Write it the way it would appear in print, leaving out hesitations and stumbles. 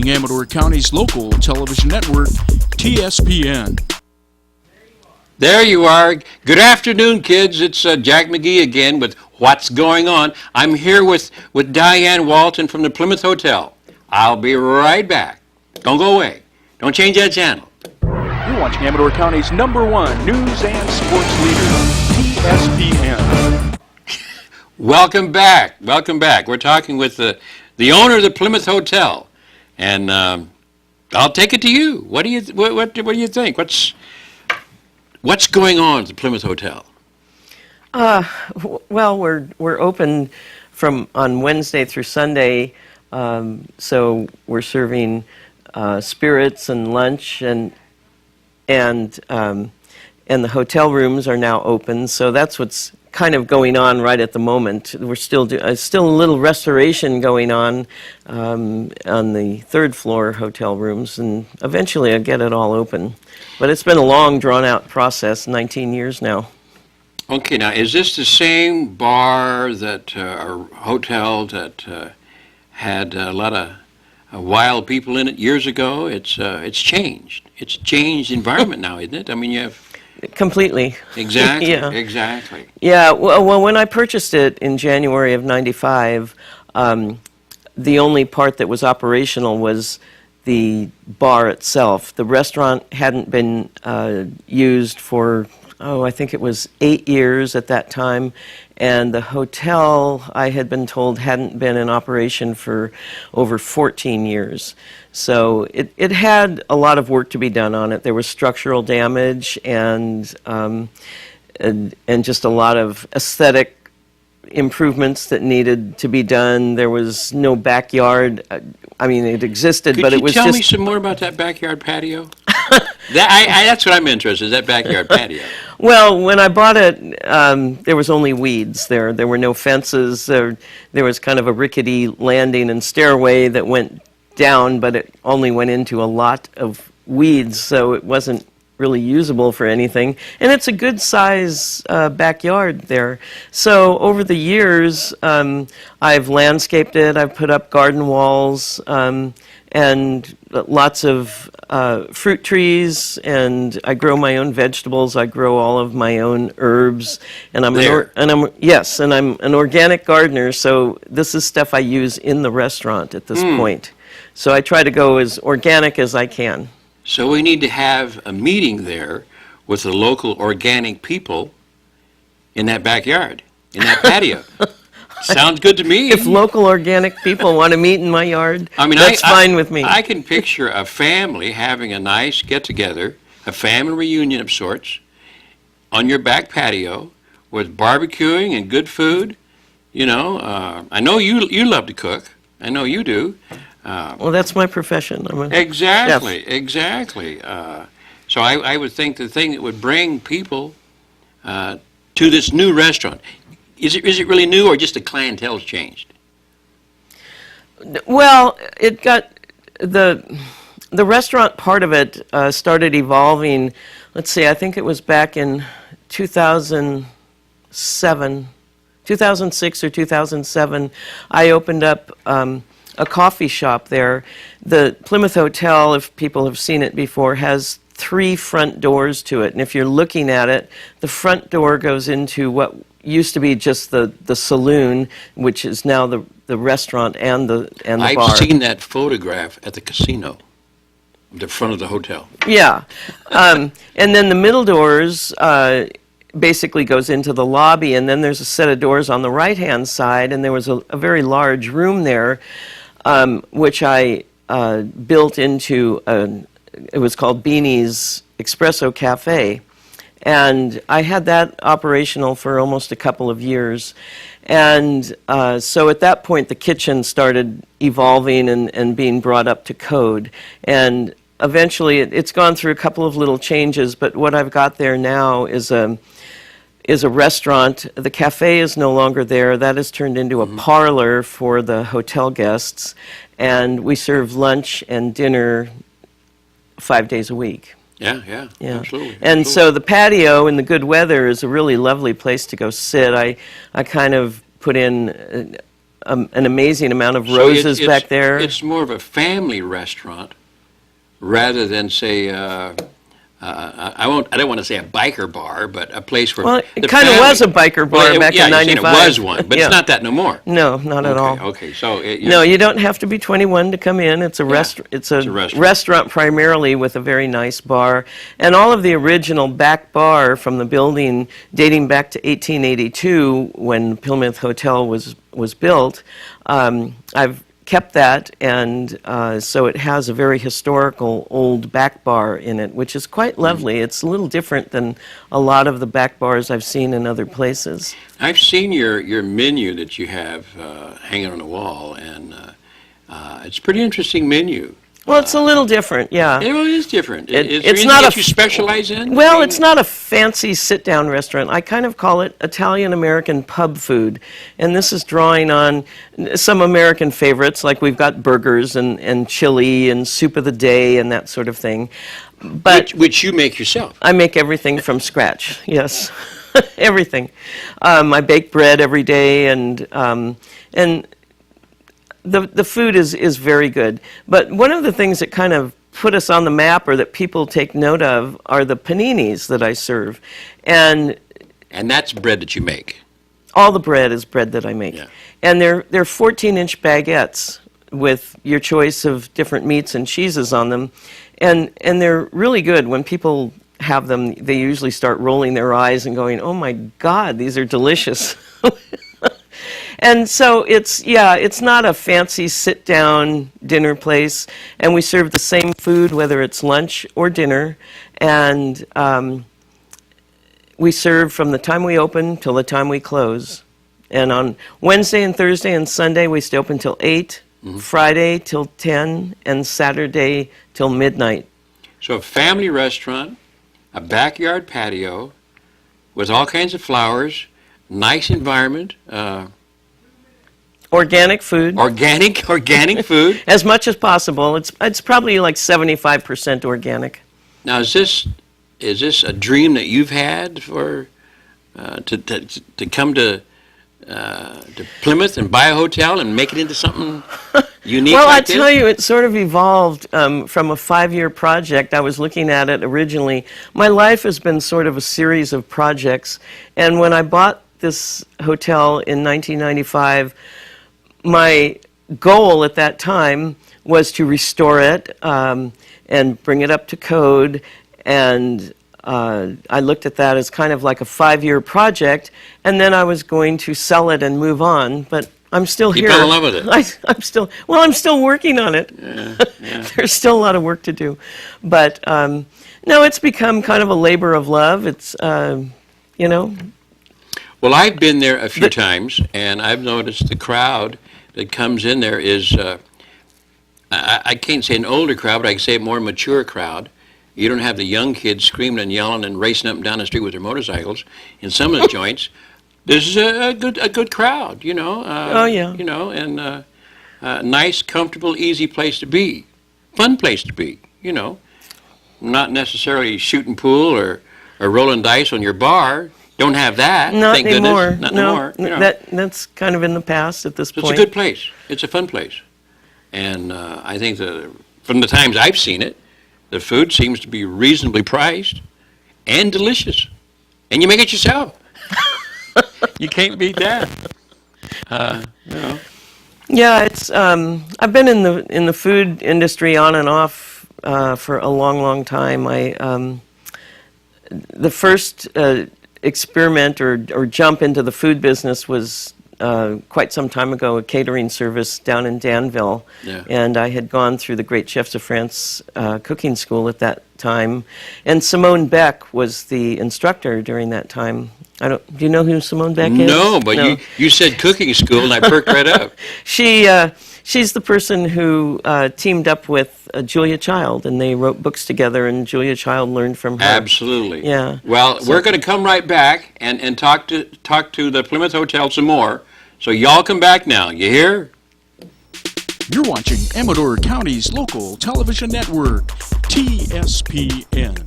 watching Amador County's local television network, TSPN. There you are. Good afternoon, kids. It's Jack Magee again with What's Going On. I'm here with Dianne Walton from the Plymouth Hotel. I'll be right back. Don't go away. Don't change that channel. You're watching Amador County's #1 news and sports leader, TSPN. Welcome back. Welcome back. We're talking with the owner of the Plymouth Hotel, and I'll take it to you. What do you think? What's going on at the Plymouth Hotel? Well, we're open on Wednesday through Sunday, so we're serving spirits and lunch, and the hotel rooms are now open. So that's what's kind of going on right at the moment. We're still a little restoration going on the third floor hotel rooms, and eventually I'll get it all open. But it's been a long, drawn-out process, 19 years now. Okay, now is this the same bar or hotel that had a lot of wild people in it years ago? It's changed. It's changed environment now, isn't it? I mean, you have... Completely. Exactly, Yeah. Exactly. Yeah, well, when I purchased it in January of '95, the only part that was operational was the bar itself. The restaurant hadn't been used for, I think it was 8 years at that time, and the hotel, I had been told, hadn't been in operation for over 14 years. So it had a lot of work to be done on it. There was structural damage and just a lot of aesthetic improvements that needed to be done. There was no backyard. I mean, it existed, but it was just... Could you tell me some more about that backyard patio? That's what I'm interested in, that backyard patio. Well, when I bought it, there was only weeds there. There were no fences. There was kind of a rickety landing and stairway that went down, but it only went into a lot of weeds, so it wasn't really usable for anything. And it's a good size backyard there. So over the years, I've landscaped it. I've put up garden walls and lots of fruit trees, and I grow my own vegetables. I grow all of my own herbs, and I'm an organic gardener. So this is stuff I use in the restaurant at this point. So I try to go as organic as I can. So we need to have a meeting there with the local organic people in that backyard, in that patio. Sounds good to me. If local organic people want to meet in my yard, that's fine with me. I can picture a family having a nice get-together, a family reunion of sorts, on your back patio with barbecuing and good food. You know, I know you love to cook. I know you do. Well, that's my profession. I'm a Exactly, chef. exactly. So I would think the thing that would bring people to this new restaurant, is it really new or just the clientele's changed? Well, it got the restaurant part of it started evolving. Let's see, I think it was back in 2006 or 2007. I opened up a coffee shop there. The Plymouth Hotel, if people have seen it before, has 3 front doors to it. And if you're looking at it, the front door goes into what used to be just the saloon, which is now the restaurant and the bar. I've seen that photograph at the casino, the front of the hotel. Yeah. And then the middle doors basically goes into the lobby, and then there's a set of doors on the right-hand side, and there was a very large room there, which I built into it was called Beanie's Espresso Cafe. And I had that operational for almost a couple of years. And so at that point, the kitchen started evolving and being brought up to code. And eventually, it's gone through a couple of little changes, but what I've got there now is a restaurant. The cafe is no longer there. That has turned into a parlor for the hotel guests. And we serve lunch and dinner 5 days a week. Yeah, absolutely. And so the patio in the good weather is a really lovely place to go sit. I kind of put in an amazing amount of So roses back there. It's more of a family restaurant rather than, say, I don't want to say a biker bar, but a place where Well, the it kind of family- was a biker bar Well, back yeah, in you're saying '95. it was one, but Yeah. it's not that no more. No, not at all. Okay, so No, you don't have to be 21 to come in. It's a It's a restaurant. restaurant primarily with a very nice bar, and all of the original back bar from the building dating back to 1882 when Plymouth Hotel was built. I've kept that, and so it has a very historical old back bar in it, which is quite lovely. It's a little different than a lot of the back bars I've seen in other places. I've seen your menu that you have hanging on the wall, and it's a pretty interesting menu. Well, it's a little different, yeah. It really is different. Is there it's anything not that a you specialize in? Well, I mean, it's not a fancy sit-down restaurant. I kind of call it Italian-American pub food. And this is drawing on some American favorites, like we've got burgers and chili and soup of the day and that sort of thing. But which you make yourself. I make everything from scratch, yes. Everything. I bake bread every day, and the food is very good. But one of the things that kind of put us on the map, or that people take note of, are the paninis that I serve. And that's bread that you make. all the bread is bread that I make. Yeah. And they're 14-inch baguettes with your choice of different meats and cheeses on them. And they're really good. When people have them, they usually start rolling their eyes and going, "Oh my God, these are delicious." And so it's not a fancy sit-down dinner place, and we serve the same food whether it's lunch or dinner, and we serve from the time we open till the time we close. And on Wednesday and Thursday and Sunday we stay open till 8, Friday till 10, and Saturday till midnight. So a family restaurant, a backyard patio with all kinds of flowers, nice environment, Organic food. Organic food. As much as possible. It's probably like 75% organic. Now, is this a dream that you've had for to come to Plymouth and buy a hotel and make it into something unique? Well, like I tell you, it sort of evolved from a 5-year project. I was looking at it originally. My life has been sort of a series of projects, and when I bought this hotel in 1995, my goal at that time was to restore it and bring it up to code, and I looked at that as kind of like a 5-year project, and then I was going to sell it and move on, but I'm still here. You fell in love with it. I'm still working on it. Yeah. There's still a lot of work to do, but no, it's become kind of a labor of love. It's Well, I've been there a few times, and I've noticed the crowd that comes in there is, I can't say an older crowd, but I can say a more mature crowd. You don't have the young kids screaming and yelling and racing up and down the street with their motorcycles in some of the joints. This is a good crowd, you know. Oh, yeah. You know, and nice, comfortable, easy place to be. Fun place to be, you know. Not necessarily shooting pool or rolling dice on your bar. Don't have that. Not thank anymore. Goodness. Not No, anymore. You know. that's kind of in the past at this It's point. a good place. It's a fun place. And I think from the times I've seen it, the food seems to be reasonably priced and delicious. And you make it yourself. You can't beat that. You know. Yeah, it's. I've been in the food industry on and off for a long time. The first experiment or jump into the food business was quite some time ago, a catering service down in Danville. Yeah. And I had gone through the Great Chefs of France cooking school at that time. And Simone Beck was the instructor during that time. Do you know who Simone Beck is? No, but you said cooking school, and I perked right up. She's the person who teamed up with Julia Child, and they wrote books together, and Julia Child learned from her. Absolutely. Yeah. Well, we're going to come right back and talk to the Plymouth Hotel some more. So y'all come back now. You hear? You're watching Amador County's local television network, TSPN.